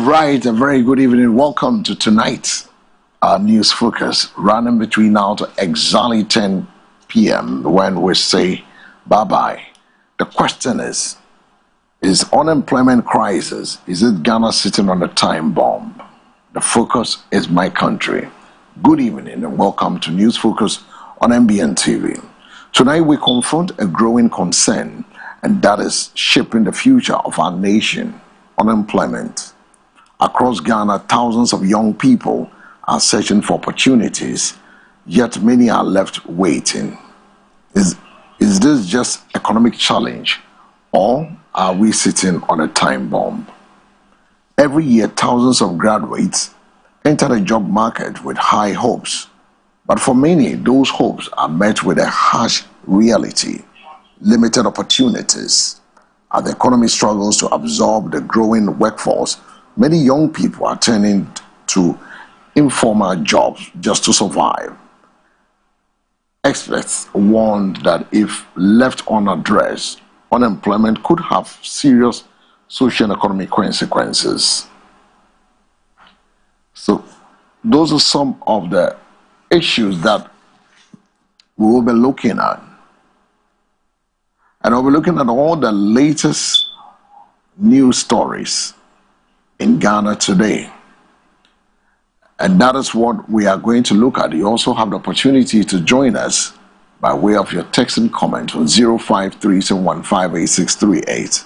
Right, a very good evening. Welcome to tonight's News Focus, running between now to exactly 10 p.m. when we say bye-bye. The question is unemployment crisis, is it Ghana sitting on a time bomb? The focus is my country. Good evening and welcome to News Focus on MBN TV. Tonight we confront a growing concern, and that is shaping the future of our nation: unemployment. Across Ghana, thousands of young people are searching for opportunities, yet many are left waiting. Is this just economic challenge, or are we sitting on a time bomb? Every year, thousands of graduates enter the job market with high hopes, but for many, those hopes are met with a harsh reality: limited opportunities. As the economy struggles to absorb the growing workforce, many young people are turning to informal jobs just to survive. Experts warned that if left unaddressed, unemployment could have serious social and economic consequences. So, those are some of the issues that we will be looking at. And we'll be looking at all the latest news stories in Ghana today. And that is what we are going to look at. You also have the opportunity to join us by way of your text and comment on 0537158638.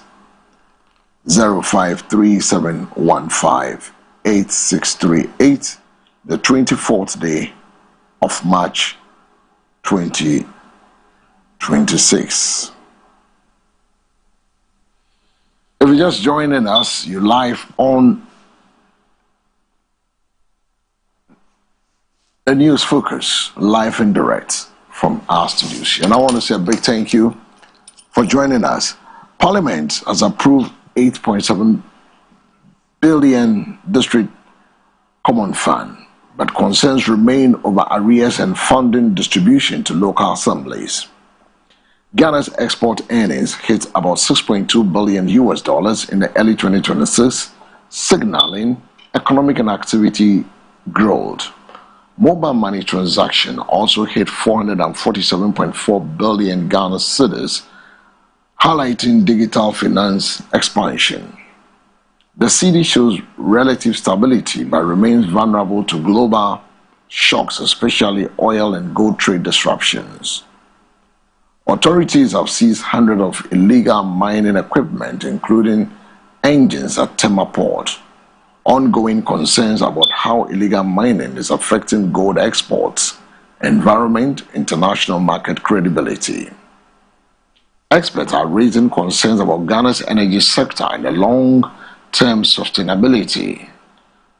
0537158638, the 24th day of March 2026. If you're just joining us, you're live on the News Focus, live and direct from our studios. And I want to say a big thank you for joining us. Parliament has approved 8.7 billion district common fund, but concerns remain over arrears and funding distribution to local assemblies. Ghana's export earnings hit about $6.2 billion in the early 2026, signaling economic and activity growth. Mobile money transaction also hit 447.4 billion Ghana cedis, highlighting digital finance expansion. The cedi shows relative stability but remains vulnerable to global shocks, especially oil and gold trade disruptions. Authorities have seized hundreds of illegal mining equipment, including engines at Tema Port. Ongoing concerns about how illegal mining is affecting gold exports, environment, international market credibility. Experts are raising concerns about Ghana's energy sector and the long-term sustainability.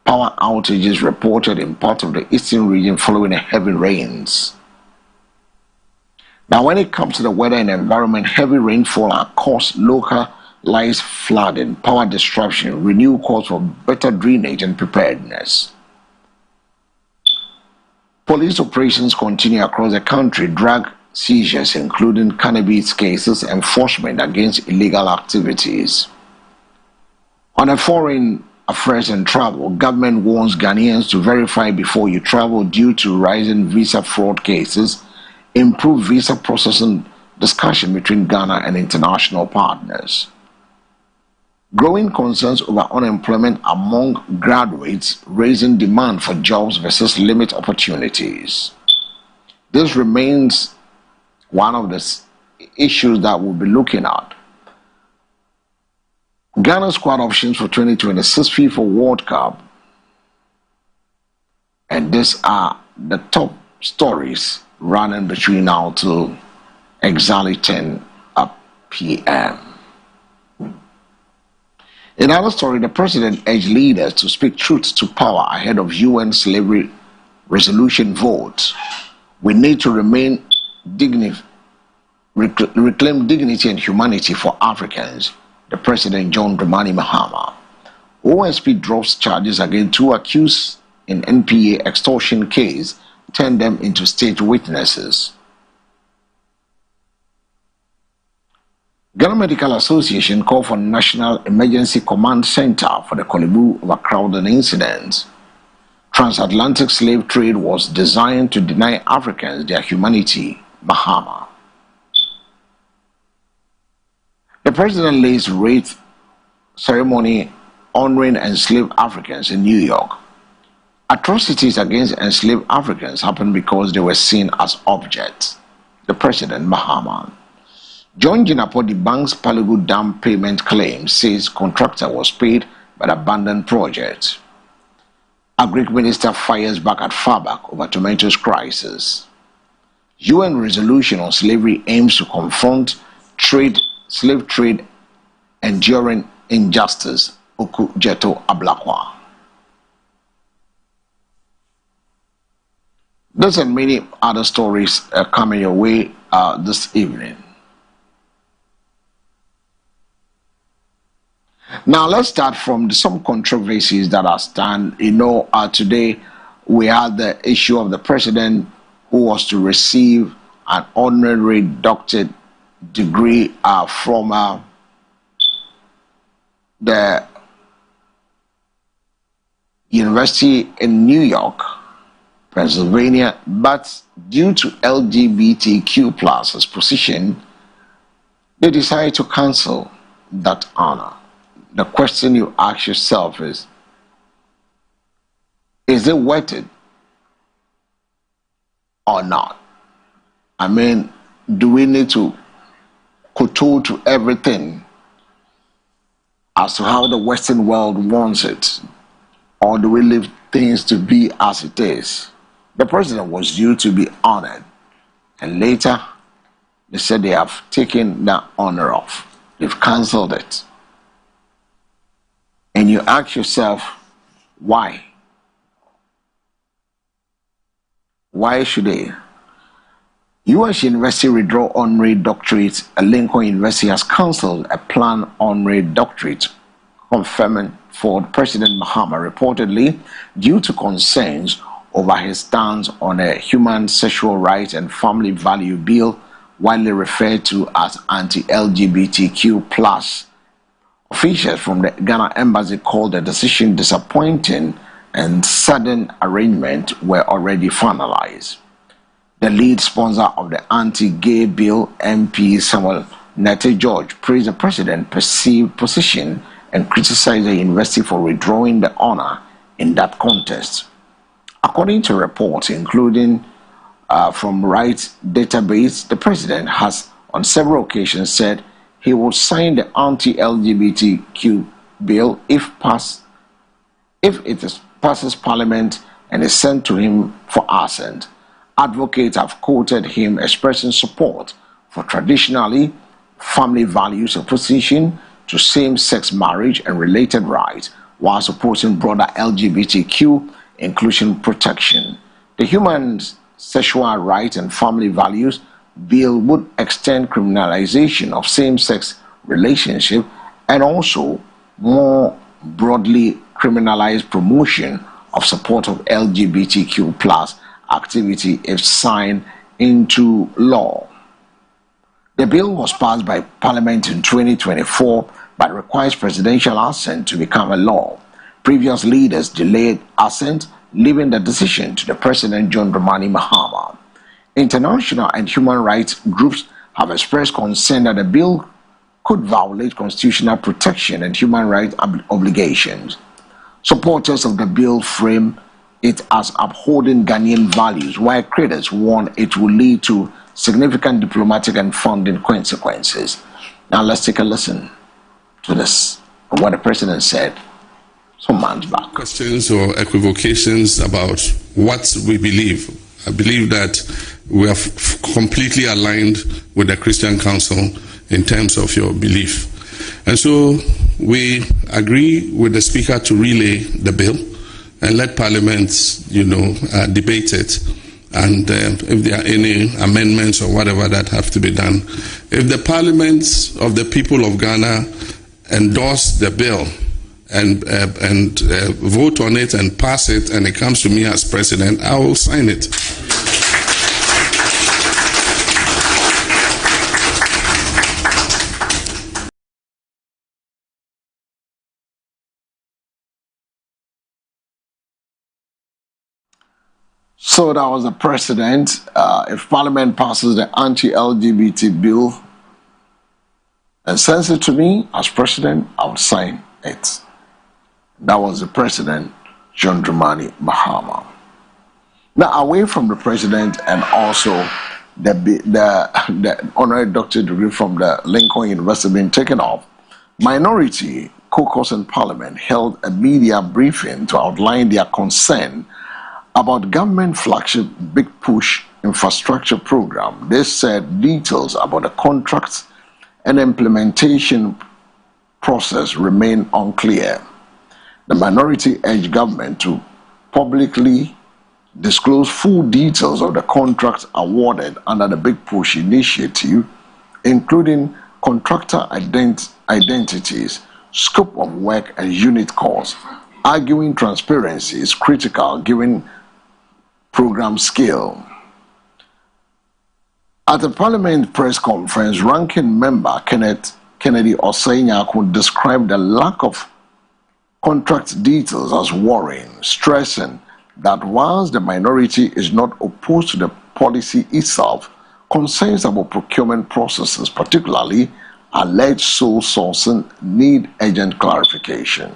Power outages reported in part of the eastern region following heavy rains. Now, when it comes to the weather and environment, heavy rainfall has caused localized flooding, power disruption, renewed calls for better drainage and preparedness. Police operations continue across the country, drug seizures, including cannabis cases, enforcement against illegal activities. On a foreign affairs and travel, government warns Ghanaians to verify before you travel due to rising visa fraud cases. Improve visa processing discussion between Ghana and international partners. Growing concerns over unemployment among graduates, raising demand for jobs versus limit opportunities. This remains one of the issues that we'll be looking at. Ghana's squad options for 2026 FIFA World Cup. And these are the top stories running between now till exactly 10 p.m. In another story, the president urged leaders to speak truth to power ahead of UN slavery resolution vote. We need to reclaim dignity and humanity for Africans, the president John Dramani Mahama. OSP drops charges against two accused in NPA extortion case, turned them into state witnesses. Ghana Medical Association called for National Emergency Command Center for the Kolebu overcrowding incident. Transatlantic slave trade was designed to deny Africans their humanity, Mahama. The president lays wreath ceremony honoring enslaved Africans in New York. Atrocities against enslaved Africans happened because they were seen as objects. The president, Mahama. John Jinapor debunks Palugu Dam payment claim, says contractor was paid but abandoned project. Agric Minister fires back at FABAC over tomatoes crisis. UN resolution on slavery aims to confront slave trade enduring injustice, Oku Jeto Ablakwa. Those and many other stories are coming your way this evening. Now let's start from some controversies that are stand. Today we had the issue of the president who was to receive an honorary doctorate degree from the University in New York, Pennsylvania, but due to LGBTQ plus position, they decided to cancel that honor. The question you ask yourself is it worth it or not? I mean, do we need to kowtow to everything as to how the Western world wants it? Or do we leave things to be as it is? The president was due to be honored, and later they said they have taken that honor off. They've cancelled it. And you ask yourself, why? Why should they? U.S. University withdraw honorary doctorate. Lincoln University has cancelled a planned honorary doctorate confirming for President Mahama, reportedly due to concerns over his stance on a human sexual rights and family value bill, widely referred to as anti-LGBTQ plus. Officials from the Ghana Embassy called the decision disappointing, and sudden arrangements were already finalized. The lead sponsor of the anti-gay bill, MP Samuel Nete George, praised the president's perceived position and criticized the university for withdrawing the honor in that contest. According to reports, including from Rights Database, the president has on several occasions said he would sign the anti-LGBTQ bill if it passes Parliament and is sent to him for assent. Advocates have quoted him expressing support for traditionally family values opposition to same-sex marriage and related rights, while supporting broader LGBTQ inclusion protection. The Human Sexual Rights and Family Values bill would extend criminalization of same-sex relationship and also more broadly criminalize promotion of support of LGBTQ plus activity if signed into law. The bill was passed by Parliament in 2024 but requires presidential assent to become a law. Previous leaders delayed assent, leaving the decision to the President John Dramani Mahama. International and human rights groups have expressed concern that the bill could violate constitutional protection and human rights obligations. Supporters of the bill frame it as upholding Ghanaian values, while critics warn it will lead to significant diplomatic and funding consequences. Now let's take a listen to this, what the president said some months back. Questions or equivocations about what we believe. I believe that we are completely aligned with the Christian Council in terms of your belief. And so we agree with the Speaker to relay the bill and let Parliament, debate it. And if there are any amendments or whatever that have to be done. If the Parliament of the people of Ghana endorse the bill and vote on it and pass it, and it comes to me as president, I will sign it. So that was the precedent. If Parliament passes the anti-LGBT bill and sends it to me as president, I would sign it. That was the president, John Dramani Mahama. Now, away from the president and also the honorary doctorate degree from the Lincoln University being taken off, minority caucus in Parliament held a media briefing to outline their concern about government flagship Big Push infrastructure program. They said details about the contracts and implementation process remain unclear. The minority urged government to publicly disclose full details of the contracts awarded under the Big Push initiative, including contractor identities, scope of work, and unit costs, arguing transparency is critical given program scale. At the Parliament press conference, ranking member Kennedy Osei-Nyarko described the lack of contract details as worrying, stressing that whilst the minority is not opposed to the policy itself, concerns about procurement processes, particularly alleged sole sourcing, need urgent clarification.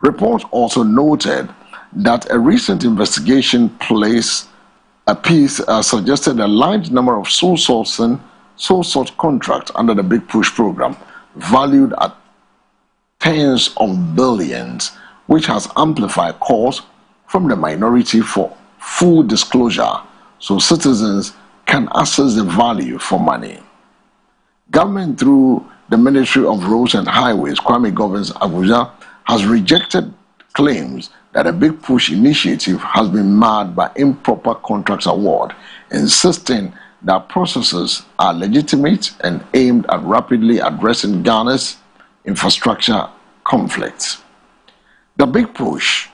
Reports also noted that a recent investigation suggested a large number of sole source contracts under the Big Push program, valued at tens of billions, which has amplified calls from the minority for full disclosure so citizens can assess the value for money. Government, through the Ministry of Roads and Highways, Kwame Governs Abuja, has rejected claims that a Big Push initiative has been marred by improper contracts award, insisting that processes are legitimate and aimed at rapidly addressing Ghana's infrastructure conflicts. The Big Push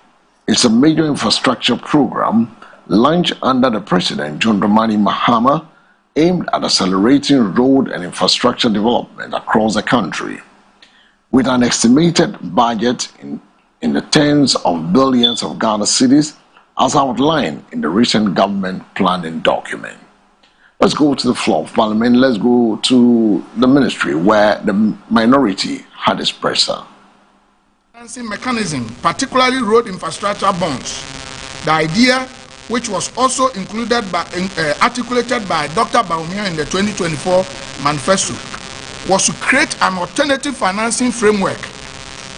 is a major infrastructure program launched under the President John Dramani Mahama, aimed at accelerating road and infrastructure development across the country, with an estimated budget in the tens of billions of Ghana cedis, as outlined in the recent government planning document. Let's go to the floor of Parliament. Let's go to the ministry where the minority had its presser. Financing mechanism, particularly road infrastructure bonds. The idea, which was also included by, articulated by Dr. Bawumia in the 2024 manifesto, was to create an alternative financing framework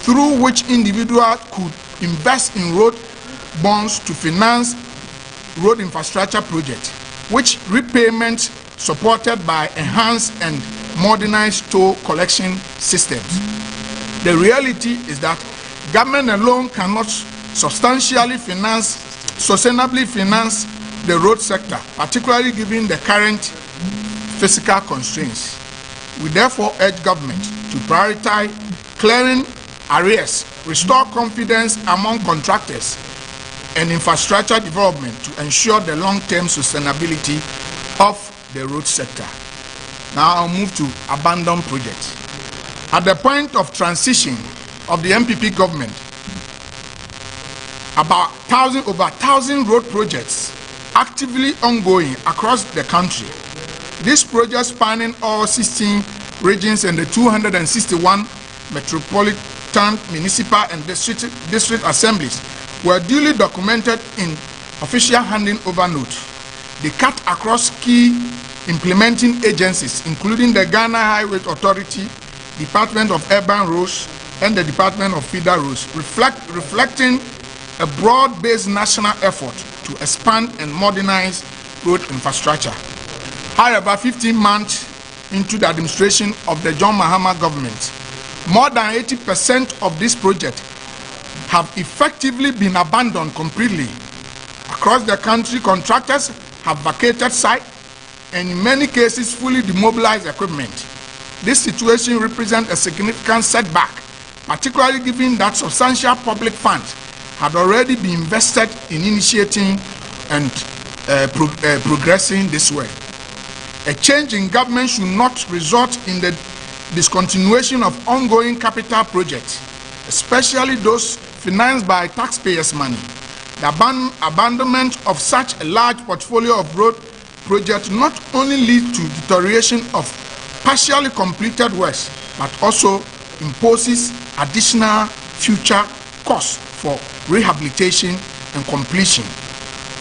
through which individuals could invest in road bonds to finance road infrastructure projects, which repayment supported by enhanced and modernized toll collection systems. The reality is that government alone cannot sustainably finance the road sector, particularly given the current fiscal constraints. We therefore urge government to prioritize clearing arrears, restore confidence among contractors, and infrastructure development to ensure the long-term sustainability of the road sector. Now I'll move to abandoned projects. At the point of transition of the MPP government, over 1,000 road projects actively ongoing across the country. These projects spanning all 16 regions and the 261 metropolitan, municipal, and district assemblies were duly documented in official handing over notes. They cut across key implementing agencies, including the Ghana Highways Authority, Department of Urban Roads, and the Department of Feeder Roads, reflecting a broad-based national effort to expand and modernize road infrastructure. However, 15 months into the administration of the John Mahama government, more than 80% of these projects have effectively been abandoned completely. Across the country, contractors have vacated site and in many cases fully demobilized equipment. This situation represents a significant setback, particularly given that substantial public funds had already been invested in initiating and progressing this way. A change in government should not result in the discontinuation of ongoing capital projects, especially those financed by taxpayers' money. The abandonment of such a large portfolio of road projects not only leads to deterioration of partially completed works, but also imposes additional future costs for rehabilitation and completion.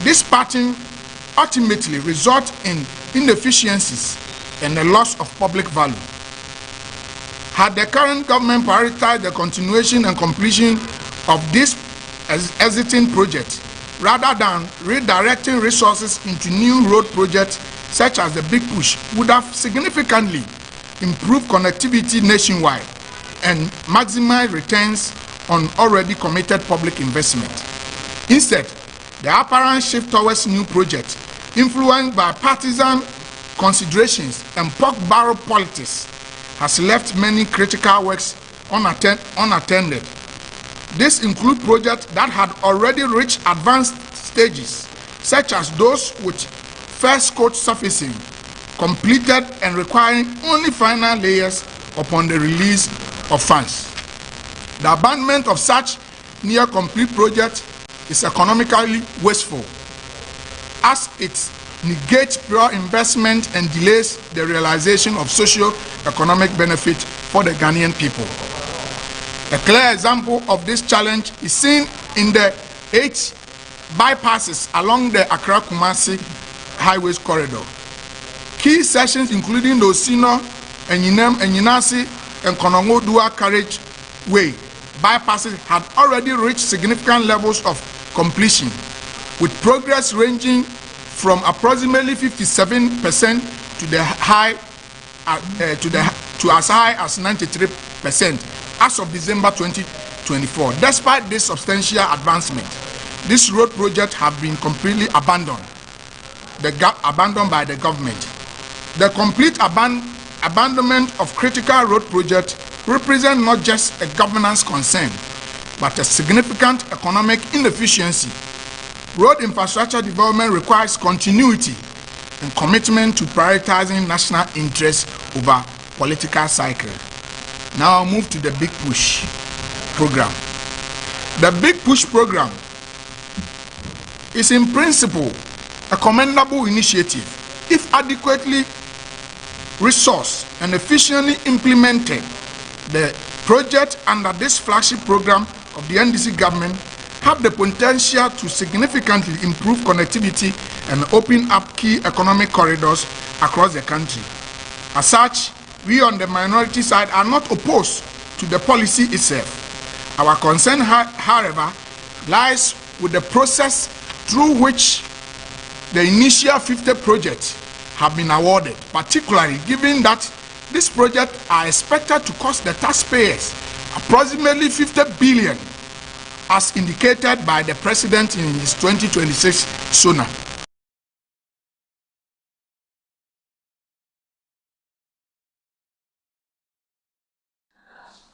This pattern ultimately results in inefficiencies and a loss of public value. Had the current government prioritized the continuation and completion of this existing project rather than redirecting resources into new road projects such as the Big Push, would have significantly improved connectivity nationwide and maximize returns on already committed public investment. Instead, the apparent shift towards new projects, influenced by partisan considerations and pork barrel politics, has left many critical works unattended. This includes projects that had already reached advanced stages, such as those with first coat surfacing, completed and requiring only final layers upon the release of funds. The abandonment of such near-complete projects is economically wasteful, as it negates pure investment and delays the realization of socio-economic benefit for the Ghanaian people. A clear example of this challenge is seen in the 8 bypasses along the Accra-Kumasi highways corridor. Key sections including the Osino, Enyinem, Enyinasi, and Konongo-Dua carriageway bypasses had already reached significant levels of completion, with progress ranging from approximately 57% to as high as 93% as of December 2024. Despite this substantial advancement, this road project have been completely abandoned by the government. The complete abandonment of critical road projects represent not just a governance concern, but a significant economic inefficiency. Road infrastructure development requires continuity and commitment to prioritizing national interests over political cycle. Now I'll move to the Big Push program. The Big Push program is in principle a commendable initiative if adequately resourced and efficiently implemented. The project under this flagship program of the NDC government have the potential to significantly improve connectivity and open up key economic corridors across the country. As such, we on the minority side are not opposed to the policy itself. Our concern, however, lies with the process through which the initial 50 projects have been awarded, particularly given that these projects are expected to cost the taxpayers approximately 50 billion, as indicated by the President in his 2026 SONA.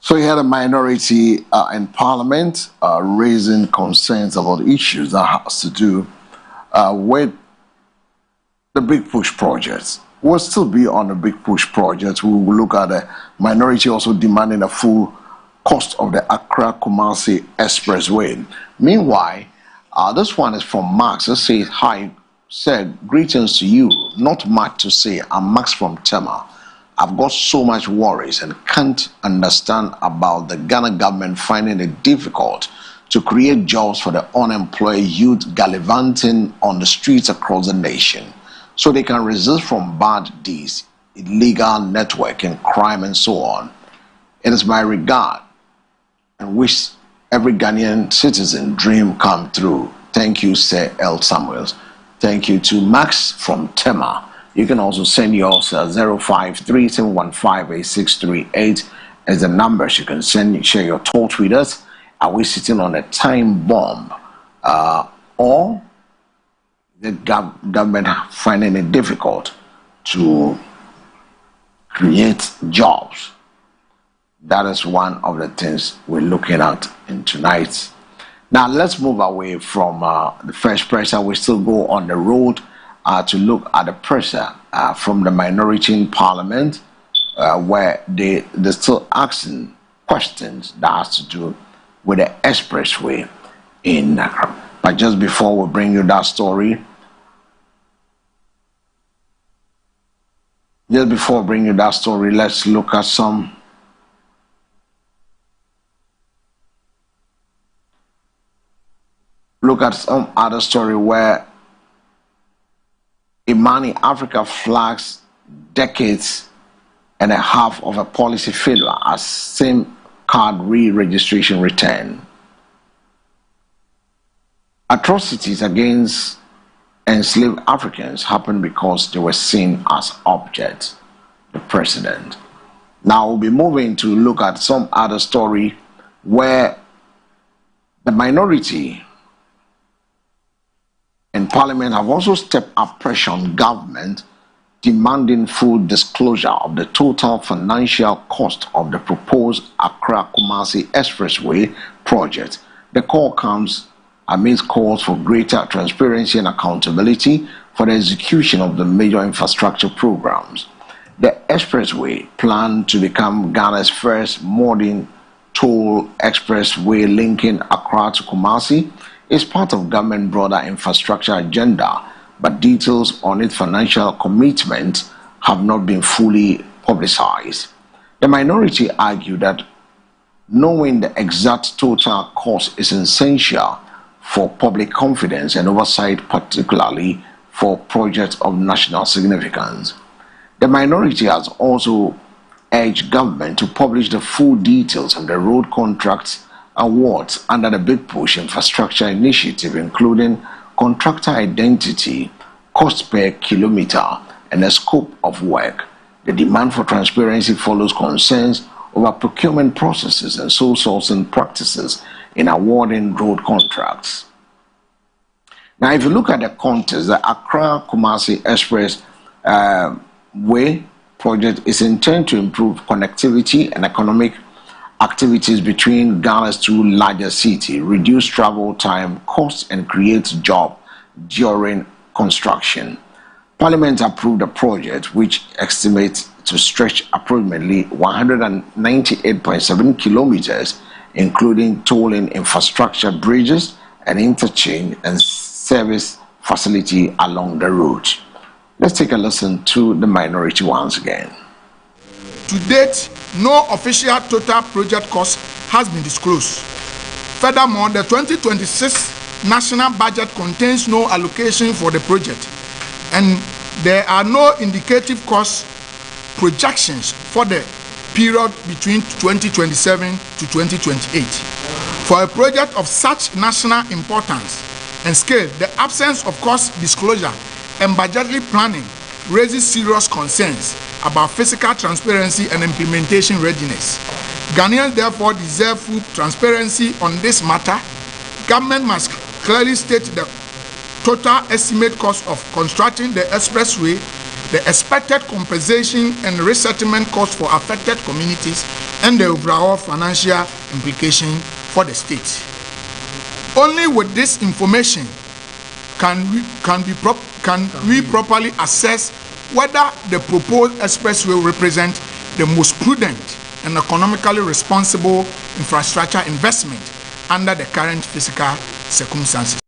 So you had a minority in Parliament raising concerns about issues that has to do with the Big Push projects. We'll still be on the Big Push projects. We will look at the minority also demanding a full cost of the Accra-Kumasi Expressway. Meanwhile, this one is from Max. It says, hi, said, greetings to you. Not much to say. I'm Max from Tema. I've got so much worries and can't understand about the Ghana government finding it difficult to create jobs for the unemployed youth gallivanting on the streets across the nation, so they can resist from bad deeds, illegal networking, crime, and so on. It is my regard and wish every Ghanaian citizen dream come true. Thank you, Sir L. Samuels. Thank you to Max from Tema. You can also send yours 0537158638 as the numbers. You can share your thoughts with us. Are we sitting on a time bomb, or the government finding it difficult to create jobs? That is one of the things we're looking at in tonight. Now let's move away from the first pressure. We still go on the road to look at the pressure from the minority in Parliament, where they're still asking questions that has to do with the expressway in Accra. But just before we bring you that story, let's look at some other story where Imani Africa flags decades and a half of a policy failure as SIM card re-registration return. Atrocities against enslaved Africans happened because they were seen as objects. The president. Now we'll be moving to look at some other story where the minority in Parliament have also stepped up pressure on government, demanding full disclosure of the total financial cost of the proposed Accra-Kumasi Expressway project. The call comes amidst calls for greater transparency and accountability for the execution of the major infrastructure programs. The expressway, planned to become Ghana's first modern toll expressway linking Accra to Kumasi, is part of government broader infrastructure agenda, but details on its financial commitment have not been fully publicized. The minority argue that knowing the exact total cost is essential for public confidence and oversight, particularly for projects of national significance. The minority has also urged government to publish the full details of the road contracts awards under the Big Push Infrastructure Initiative, including contractor identity, cost per kilometer, and the scope of work. The demand for transparency follows concerns over procurement processes and sole sourcing practices in awarding road contracts. Now, if you look at the context, the Accra-Kumasi Express Way project is intended to improve connectivity and economic activities between Ghana's two largest cities, reduce travel time, costs, and create jobs during construction. Parliament approved a project which estimates to stretch approximately 198.7 kilometers, including tolling infrastructure, bridges, and interchange and service facility along the route. Let's take a listen to the minority once again. To date, no official total project cost has been disclosed. Furthermore, the 2026 national budget contains no allocation for the project, and there are no indicative cost projections for the period between 2027 to 2028. For a project of such national importance and scale, the absence of cost disclosure and budgetary planning raises serious concerns about fiscal transparency and implementation readiness. Ghanaians therefore deserve full transparency on this matter. Government must clearly state the total estimate cost of constructing the expressway, the expected compensation and resettlement costs for affected communities, and the overall financial implication for the state. Only with this information can we properly assess whether the proposed expressway will represent the most prudent and economically responsible infrastructure investment under the current fiscal circumstances.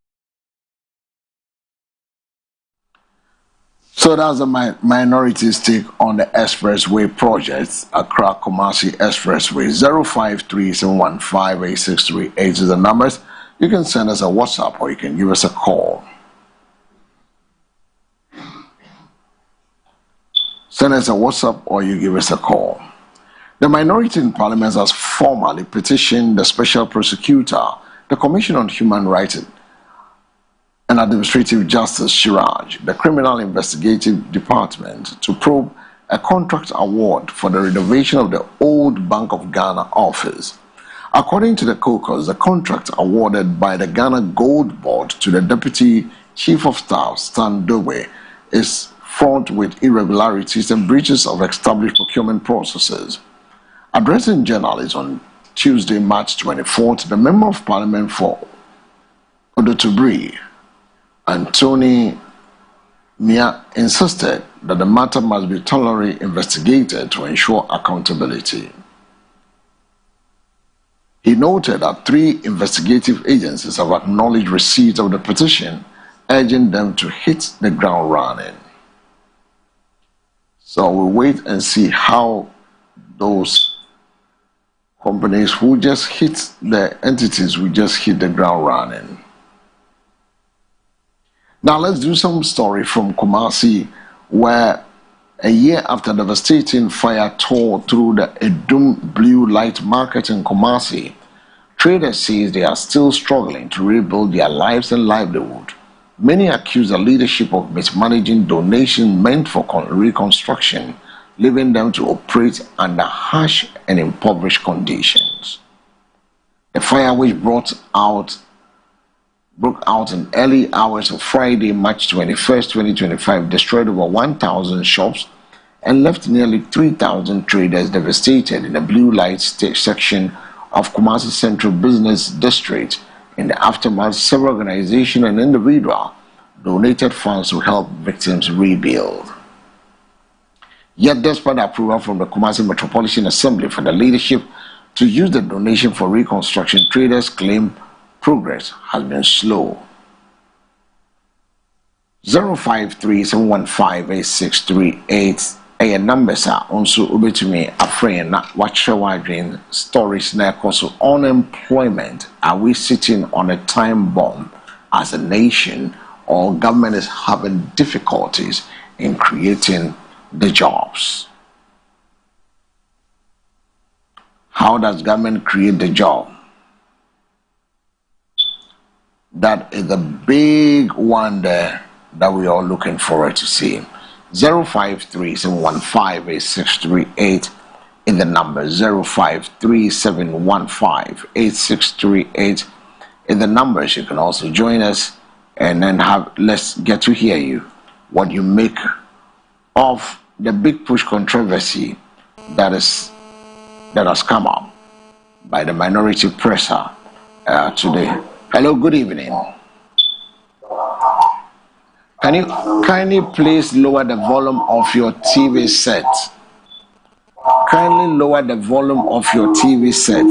So that's the minority's take on the expressway project, Accra-Kumasi Expressway. 053-715-8638 is the numbers. You can send us a WhatsApp or you can give us a call. Send us a WhatsApp or you give us a call. The minority in Parliament has formally petitioned the Special Prosecutor, the Commission on Human Rights and Administrative Justice, Shiraj, the Criminal Investigative Department, to probe a contract award for the renovation of the old Bank of Ghana office. According to the caucus, the contract awarded by the Ghana Gold Board to the Deputy Chief of Staff, Stan Dobe, is fraught with irregularities and breaches of established procurement processes. Addressing journalists on Tuesday, March 24th, the Member of Parliament for Odotubri, Anthony Mia, insisted that the matter must be thoroughly investigated to ensure accountability. He noted that 3 investigative agencies have acknowledged receipt of the petition, urging them to hit the ground running. So we'll wait and see how those companies who just hit the entities will just hit the ground running. Now let's do some story from Kumasi, where a year after devastating fire tore through the Edum Blue Light Market in Kumasi, traders say they are still struggling to rebuild their lives and livelihood. Many accuse the leadership of mismanaging donations meant for reconstruction, leaving them to operate under harsh and impoverished conditions. The fire, which broke out in early hours of Friday, March 21st, 2025, destroyed over 1,000 shops and left nearly 3,000 traders devastated in the Blue Light section of Kumasi Central Business District. In the aftermath, several organizations and individuals donated funds to help victims rebuild. Yet, despite approval from the Kumasi Metropolitan Assembly for the leadership to use the donation for reconstruction, traders claim progress has been slow. 053-715-8638 numbers are also over to me. A friend, watch your stories now. Also, unemployment. Are we sitting on a time bomb as a nation, or government is having difficulties in creating the jobs? How does government create the job? That is the big one there that we are looking forward to seeing. 053-715-8638 in the number. 053-715-8638 in the numbers. You can also join us and then let's get to hear you, what you make of the big push controversy that has come up by the minority presser today. Hello, good evening. Can you kindly please lower the volume of your TV set? Kindly lower the volume of your TV set.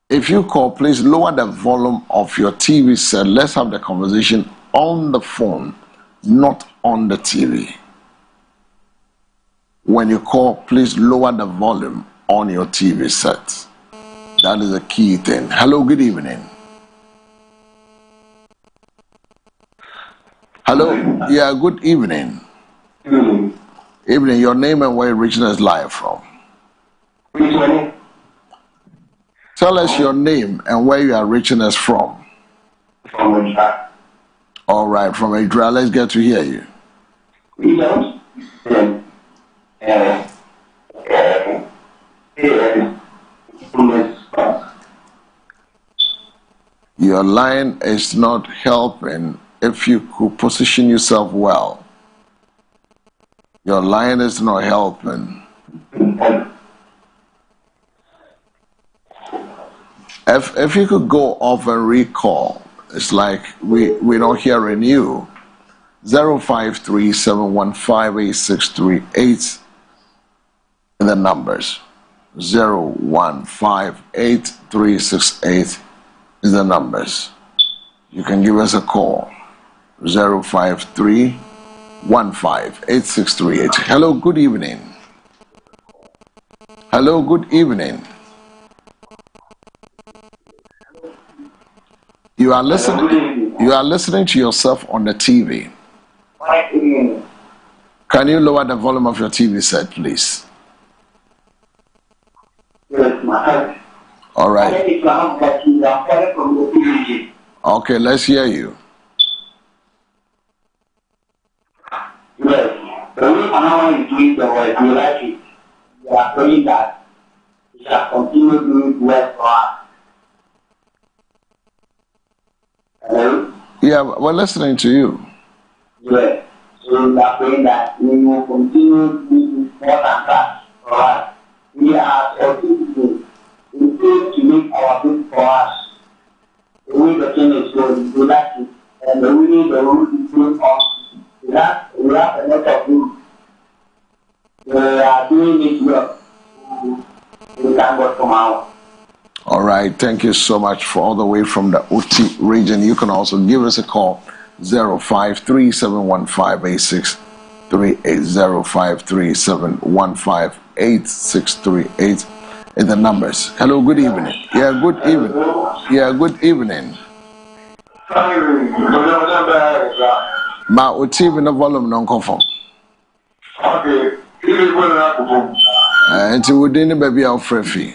If you call, please lower the volume of your TV set. Let's have the conversation on the phone, not on the TV. When you call, please lower the volume on your TV set. That is a key thing. Hello, good evening. Hello, yeah, good evening. Evening, your name and where you're reaching us live from. Tell us your name and where you are reaching us from. From Idra. All right, from Idra, let's get to hear you. Your line is not helping. If you could position yourself well. Your line is not helping. If you could go off and recall, it's like we're not hearing you. 053-715-8638 in the numbers. 015-8368 is the numbers. You can give us a call. 053-15-8638. Hello, good evening. Hello, good evening. You are listening to yourself on the TV. Can you lower the volume of your TV set, please? All right. Okay, let's hear you. Yes. The reason how you do the work, you like it. You are praying that you shall continue doing work for us. Hello? Yeah, we're listening to you. Yes. So you are praying that we will continue doing more than that for us. We are people. We need to make our bid for us. The way the thing is going, we like it. And the way the road is going on, we have a lot of room. They are doing it well. We thank God for now. All right. Thank you so much for all the way from the OT region. You can also give us a call 0537158638 0537158638 in the numbers. Hello, good evening. Yeah, good evening. Yeah, good evening. Ma OT in the volume non conform. Okay. Until we didn't baby our free. Free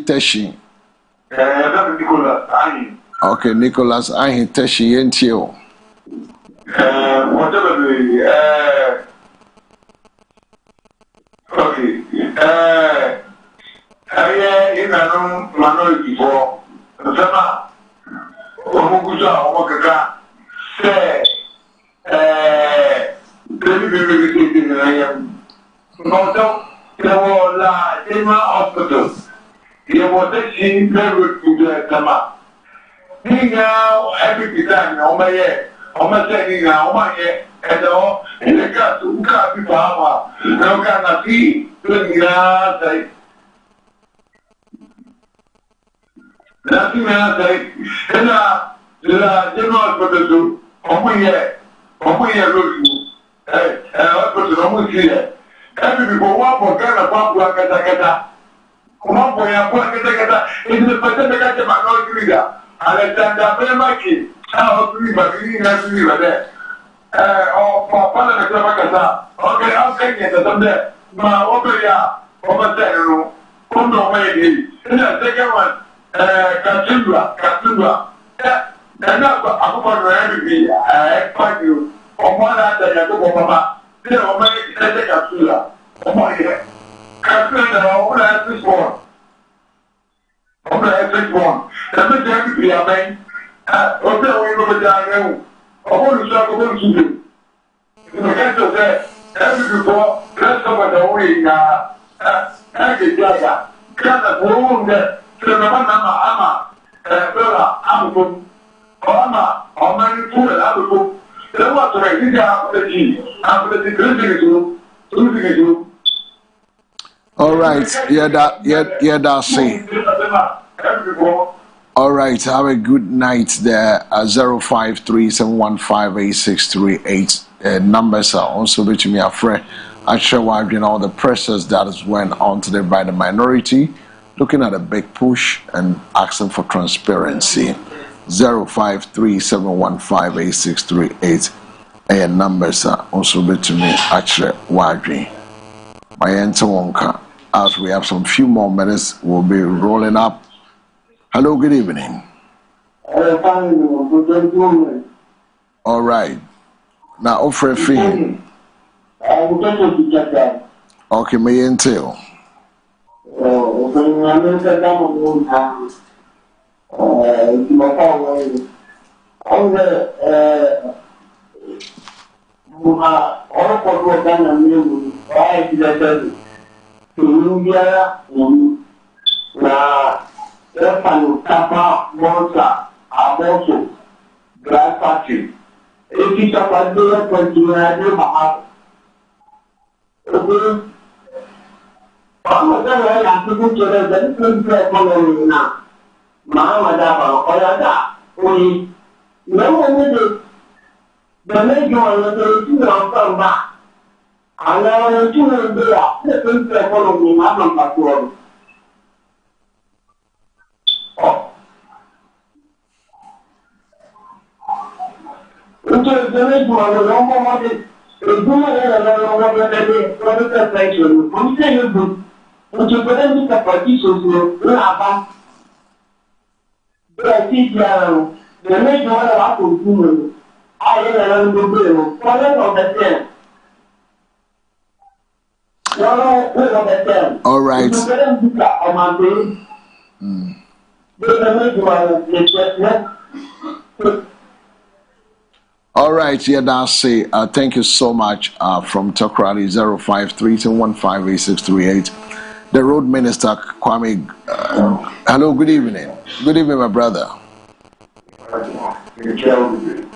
Teshi. Okay, Nicholas, I Teshi Yentio. Whatever okay. I in a minority for Sama Omugusa Omaka say hospital. There was a scene very to the Sama. Now, every time, almost saying now, and all, and the cat to copy Pama. No can I see, doing that. Nothing else, and the general hospital, only here, hospital, almost here. Every people want for Ghana, Papa, one boy, in the Pacific minority leader, Alexander Bemaki, how to be there. Oh, for Panama, okay, I'll take it as I'm there. My Operia, over there, Kondo Maybe, and the second one, Katsura. And that's what I'm going to be. I find you on one hand that you go, Mama. Then I'll make it as a Katsura. Oh, my God. Katsura, all that is one. Let me tell you, I mean, okay, we go down there. I want to talk about you. You know, that's okay. Every before, let's talk about the way, I get that. Kind of room that, to the Mama, Bella, Amazon, Mama, or many food and Amazon. Then what's right? You got the key. After the losing it. All right, that's it. All right, have a good night there. 0537158638. Numbers are also between me a friend. I show all the pressures that is went on today by the minority, looking at a big push and asking for transparency. 0537158638. And numbers are also between me actually waging. My answer wonka. As we have some few more minutes, we'll be rolling up. Hello, good evening. All right. Now, offer a fee. Okay, may entail. Tapa, Monza, Amoso, Glass Factory. If you talk about the continue, I do have. I'm going to have to go to the economy now. Mahamadaba, Oyada, only no one did it. The major one was the two come back. And now the two will be up. The economy, I'm not backward. Entonces, yo mismo, lo como de el día de la perfección, como se yo, mucho pueden estar partidos, una va, pero sí, claro, de medio a la cultura, hay en el gobierno, ¿cuál es lo que sea? All right. All right, yeah, that's it. Thank you so much from Tokrali 0532158638. The Road Minister, Kwame. Hello, good evening. Good evening, my brother.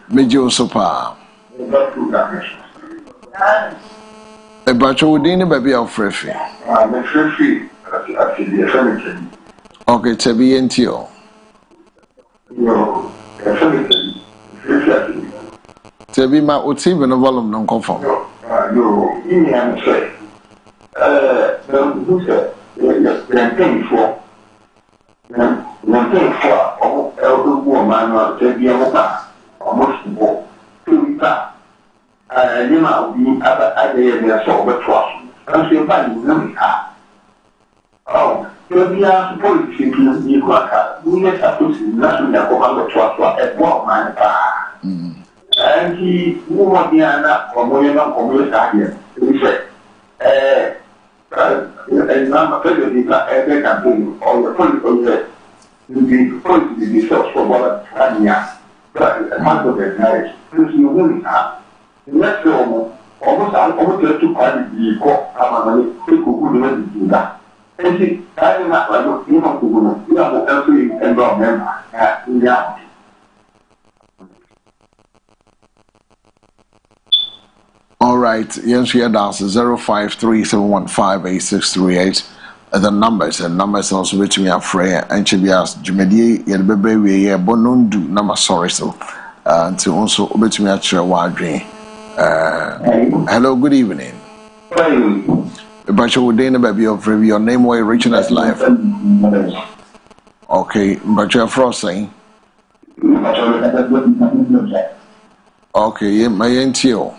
Mejo Sopa. Ebacho within the baby of Frefi. Okay, Tebi Entio. Tebi ma uti no volume non conform. And he moved me and up from where I'm from. He said, and I'm a president, I campaign or the political year. The point is the source for what I'm but a month of their marriage. Because you really have. The next almost two parties, the court, people who don't do that. And see, I am not like you know, you have to actually enroll member in the out. All right, yes, we are down to 0537158638. The numbers also which me are free and should be asked Jumedi Yelbebe we bonundu number sorry so to also which me at hello, good evening. But you would baby of your name way reaching us live. Okay, but you're frosting. Okay, my NTO.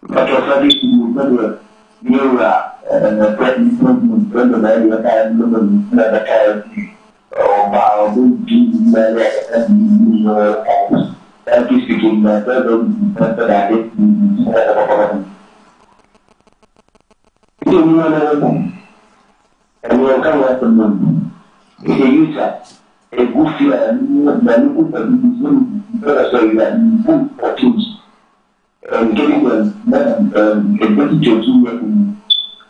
But you and the president from the very time, the and speaking and we'll come up from them. If you use that, a goofy and and getting them getting to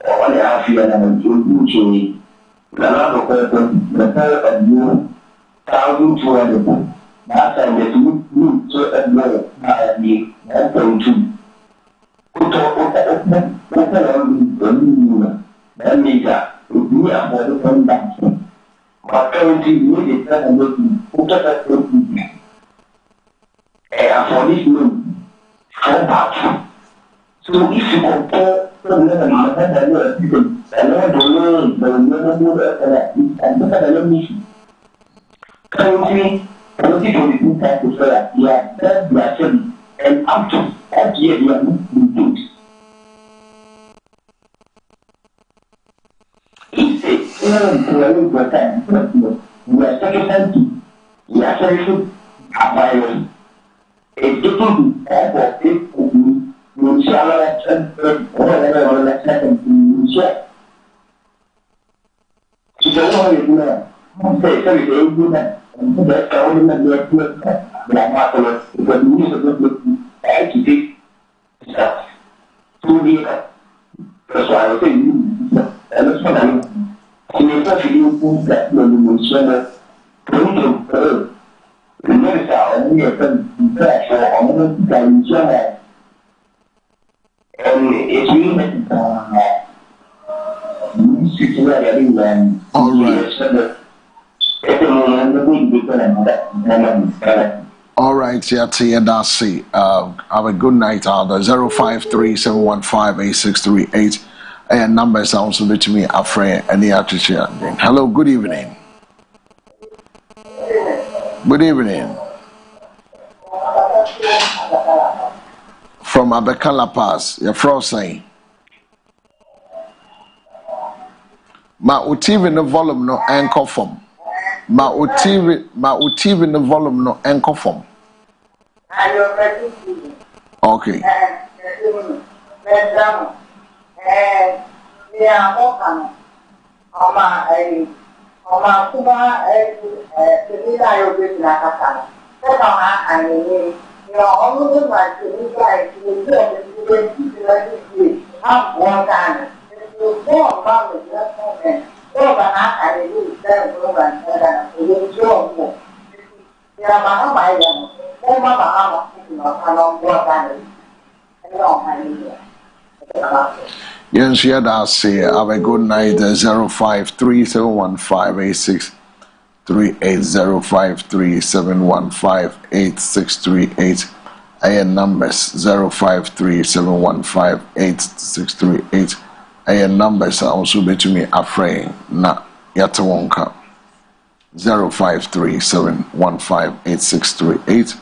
on the half year and to another person, the third and you 1,200. Last time that you so at low, I need 1.2. Put that means that we are for the transaction. But currently, we need to put that for this month. So if you compare the currently, and up to that year, you are good. If we are it's different type of people who shall check. So say sorry, they do that. And that's the only man who has black market, but we use to take stuff. So that's why I was saying, and that's what I'm saying. That when you mention it, Remember how we have been pressure on the dimension and it's really all right. All right, yeah, that's it. Have a good night out there. 0537158638 and numbers also between me, a friend, and the artificial. Hello, good evening. Good evening. From Abekala Pass, your frosting. Ma utiv in the volume no anchor form. Ma utiv in the volume no anchor form. Okay. Ọmọ akúbá nígbà yóò gbé ìlà kàkà fẹ́ràn á àyẹ̀yẹ ìrọ̀ ọmọdé máa ṣe nígbà ìṣòro tí ọ̀dọ̀ ti gbé ìṣòro ti gbé àbúrò gánà ètò fún ọ̀gbà òṣèlú fún ẹ̀ lọ́ọ̀bà á àyẹ̀yẹ ìṣẹ́ ìgbọ́ngbà ìṣẹ́dá òye tí ó ń bọ̀ ìrànmà náà máa yẹ wọ́n má bàa wọ́n fún ìmọ̀ kan lọ ń bọ̀ gánà Yes, yeah, that's it. Have a good night. 053-715-8638. 053-715-8638. And numbers 053-715-8638. And numbers are also between me afraid na yatawonka 053-715-8638.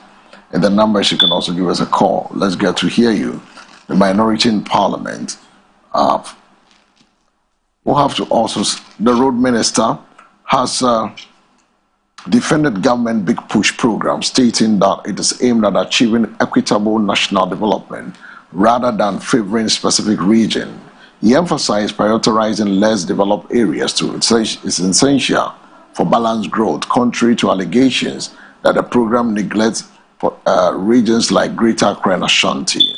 And the numbers you can also give us a call. Let's get to hear you. The minority in Parliament. We'll have to also, the road minister has defended government big push program, stating that it is aimed at achieving equitable national development rather than favoring specific region. He emphasized prioritizing less developed areas is essential for balanced growth, contrary to allegations that the program neglects regions like Greater Accra and Ashanti.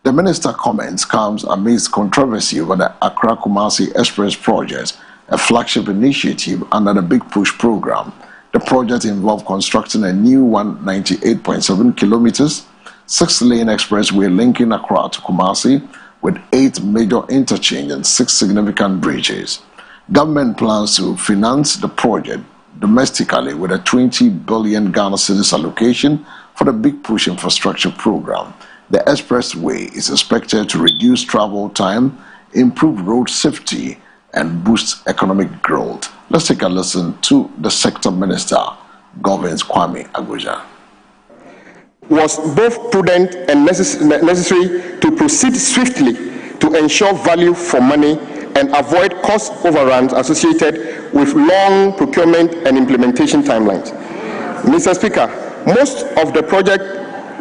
The minister comments comes amidst controversy over the Accra-Kumasi Express project, a flagship initiative under the Big Push program. The project involved constructing a new 198.7 kilometers, 6-lane expressway linking Accra to Kumasi with 8 major interchange and 6 significant bridges. Government plans to finance the project domestically with a 20 billion Ghana cedis allocation for the Big Push infrastructure program. The expressway is expected to reduce travel time, improve road safety, and boost economic growth. Let's take a listen to the sector minister, Governance Kwame Agbodza. Was both prudent and necessary to proceed swiftly to ensure value for money and avoid cost overruns associated with long procurement and implementation timelines. Mr. Speaker, most of the project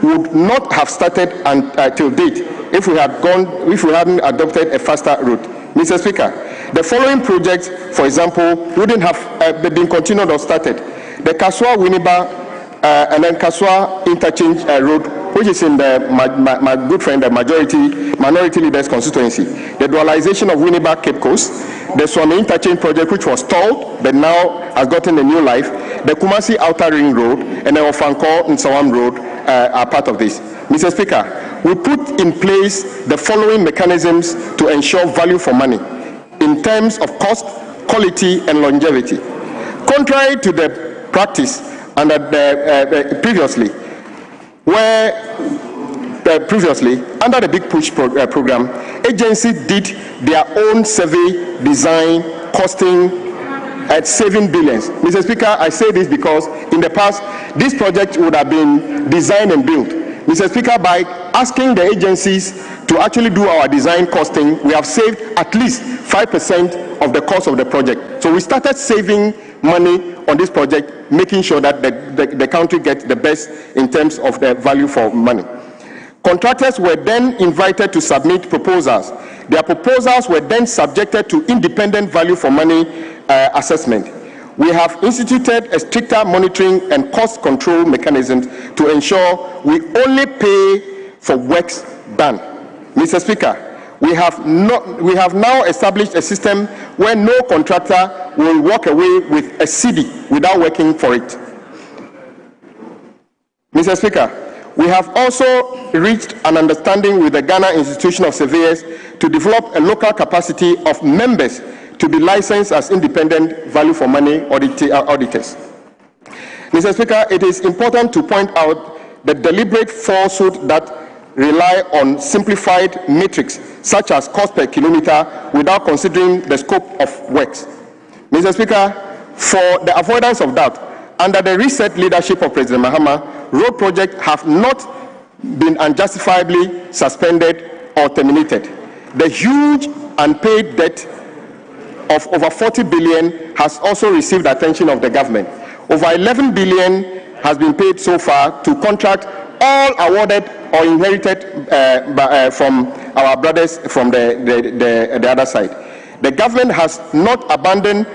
would not have started until date if we hadn't adopted a faster route. Mr. Speaker, the following projects, for example, wouldn't have been continued or started. The Kaswa-Winneba and then Kaswa interchange road, which is in my good friend, the minority leaders constituency. The dualization of Winneba Cape Coast, the Swami interchange project, which was stalled but now has gotten a new life. The Kumasi Outer Ring Road and the Ofanko Nsawam Road are part of this. Mr. Speaker, we put in place the following mechanisms to ensure value for money in terms of cost, quality, and longevity. Contrary to the practice under previously under the Big Push program, agencies did their own survey, design, costing, at saving billions. Mr. Speaker, I say this because in the past, this project would have been designed and built. Mr. Speaker, by asking the agencies to actually do our design costing, we have saved at least 5% of the cost of the project. So we started saving money on this project, making sure that the country gets the best in terms of the value for money. Contractors were then invited to submit proposals. Their proposals were then subjected to independent value for money assessment. We have instituted a stricter monitoring and cost control mechanisms to ensure we only pay for works done. Mr. Speaker, we have now established a system where no contractor will walk away with a CD without working for it. Mr. Speaker, we have also reached an understanding with the Ghana Institution of Surveyors to develop a local capacity of members to be licensed as independent value for money auditors. Mr. Speaker, it is important to point out the deliberate falsehood that rely on simplified metrics such as cost per kilometer without considering the scope of works. Mr. Speaker, for the avoidance of doubt, under the recent leadership of President Mahama, road projects have not been unjustifiably suspended or terminated. The huge unpaid debt of over 40 billion has also received attention of the government. Over 11 billion has been paid so far to contract all awarded or inherited from our brothers from the other side. The government has not abandoned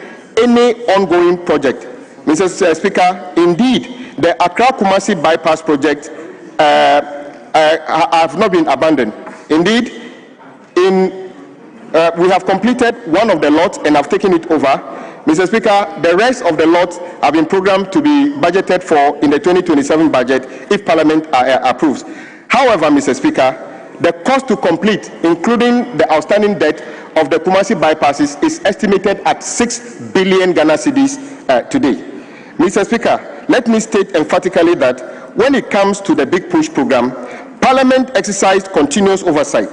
any ongoing project. Mr. Speaker, indeed, the Accra-Kumasi bypass project have not been abandoned. Indeed, we have completed one of the lots and have taken it over. Mr. Speaker, the rest of the lots have been programmed to be budgeted for in the 2027 budget if Parliament approves. However, Mr. Speaker, The cost to complete, including the outstanding debt of the Kumasi bypasses, is estimated at 6 billion Ghana cedis today. Mr. Speaker, let me state emphatically that when it comes to the Big Push program, Parliament exercised continuous oversight.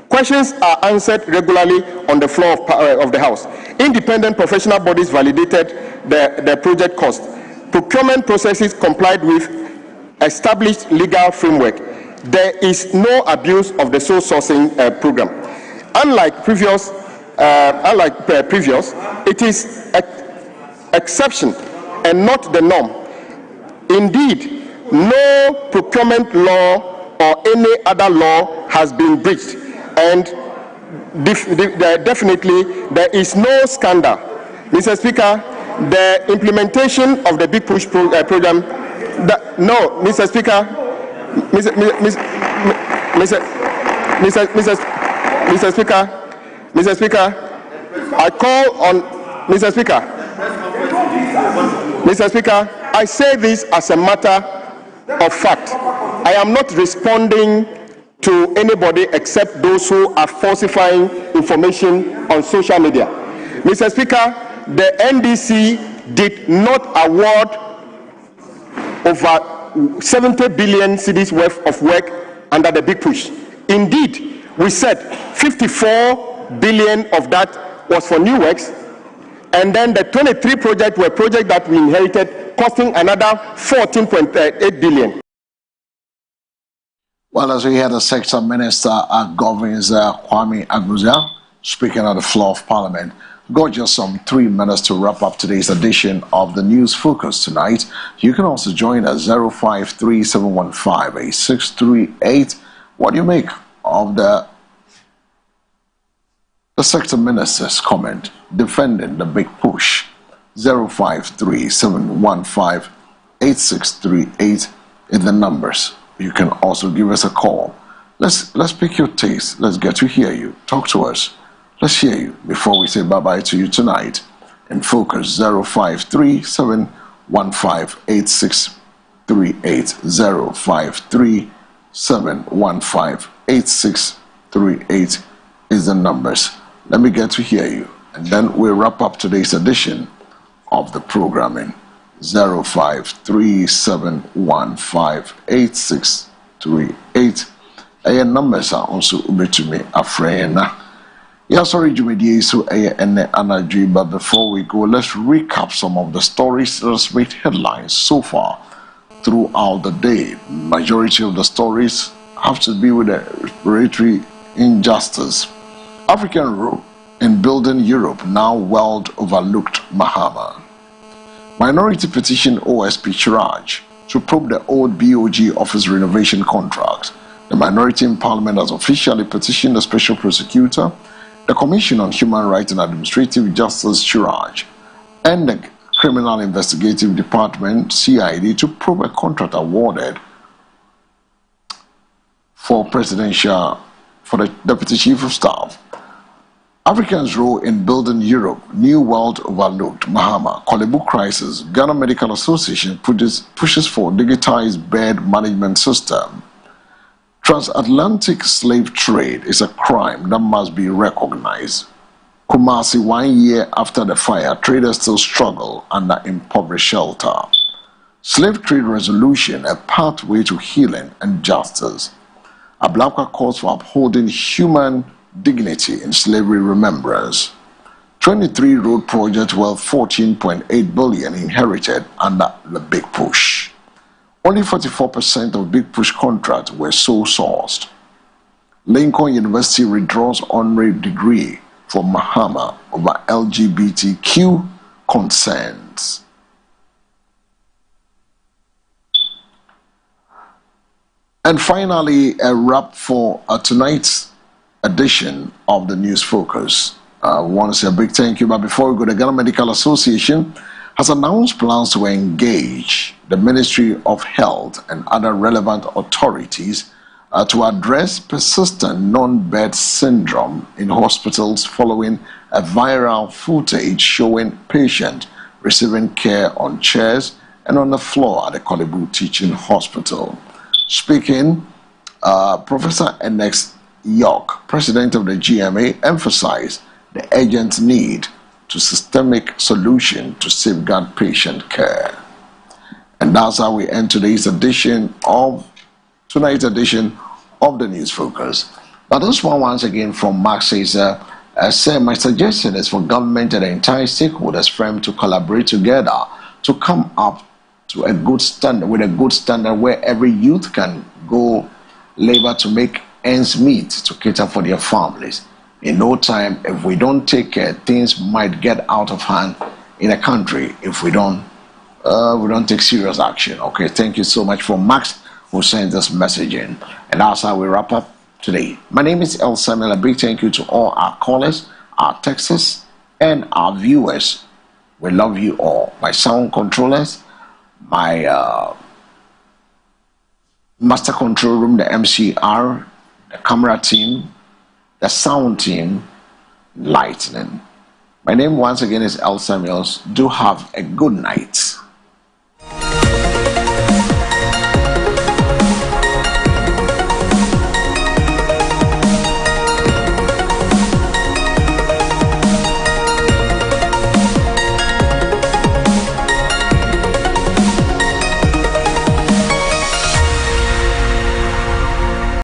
Questions are answered regularly on the floor of the House. Independent professional bodies validated the project cost. Procurement processes complied with established legal framework. There is no abuse of the sole sourcing program. Unlike previous, it is exception and not the norm. Indeed, no procurement law or any other law has been breached, and definitely there is no scandal. Mr. Speaker, the implementation of the Big Push program. No, Mr. Speaker, Mr. Speaker, I call on Mr. Speaker, I say this as a matter of fact. I am not responding to anybody except those who are falsifying information on social media. Mr. Speaker, the NDC did not award over 70 billion cedis worth of work under the Big Push. Indeed, we said 54 billion of that was for new works, and then the 23 projects were projects that we inherited, costing another 14.8 billion. Well, as we had the Sector Minister Governs Kwame Agbodza speaking at the floor of Parliament, got just some 3 minutes to wrap up today's edition of the News Focus tonight. You can also join us 053-715-8638. What do you make of the Sector Minister's comment defending the Big Push? 053-715-8638 is the numbers. You can also give us a call. Let's pick your taste. Let's get to hear you. Talk to us. Let's hear you before we say bye-bye to you tonight. In Focus, 053-715-8638. 053-715-8638 is the numbers. Let me get to hear you, and then we'll wrap up today's edition of the programming. 053-715-8638. And numbers are also to me a friend. Yeah, sorry, Jumidi, so Anadri, but before we go, let's recap some of the stories that has made headlines so far throughout the day. Majority of the stories have to be with the respiratory injustice. African role in building Europe, now world overlooked Mahama. Minority petition OSP Chiraj to probe the old BOG office renovation contract. The minority in Parliament has officially petitioned the Special Prosecutor, the Commission on Human Rights and Administrative Justice Chiraj, and the Criminal Investigative Department CID to probe a contract awarded for the Deputy Chief of Staff. Africans' role in building Europe, new world overlooked Mahama. Kolebu crisis. Ghana Medical Association pushes for digitized bed management system. Transatlantic slave trade is a crime that must be recognized. Kumasi, 1 year after the fire, traders still struggle under impoverished shelter. Slave trade resolution, a pathway to healing and justice. Ablakwa calls for upholding human dignity in slavery remembrance. 23 road projects worth 14.8 billion inherited under the Big Push. Only 44% of Big Push contracts were sole sourced. Lincoln University withdraws honorary degree for Mahama over LGBTQ concerns. And finally, a wrap for tonight's edition of the News Focus. I want to say a big thank you, but before we go, the Ghana Medical Association has announced plans to engage the Ministry of Health and other relevant authorities to address persistent non-bed syndrome in hospitals following a viral footage showing patients receiving care on chairs and on the floor at the Kolebu Teaching Hospital. Speaking Professor Ernest York, president of the GMA, emphasized the urgent need to systemic solution to safeguard patient care. And that's how we end tonight's edition of the News Focus. But this one once again from Mark says, "Sir, my suggestion is for government and the entire stakeholders frame to collaborate together to come up to a good standard, with a good standard where every youth can go labor to make ends meet to cater for their families. In no time, if we don't take care, things might get out of hand in a country if we don't take serious action." Okay, thank you so much for Max who sent this message in. And that's how we wrap up today. My name is El Samuel. A big thank you to all our callers, our texters, and our viewers. We love you all. My sound controllers, my master control room, the MCR, the camera team, the sound team, lightning. My name once again is El Samuels. Do have a good night.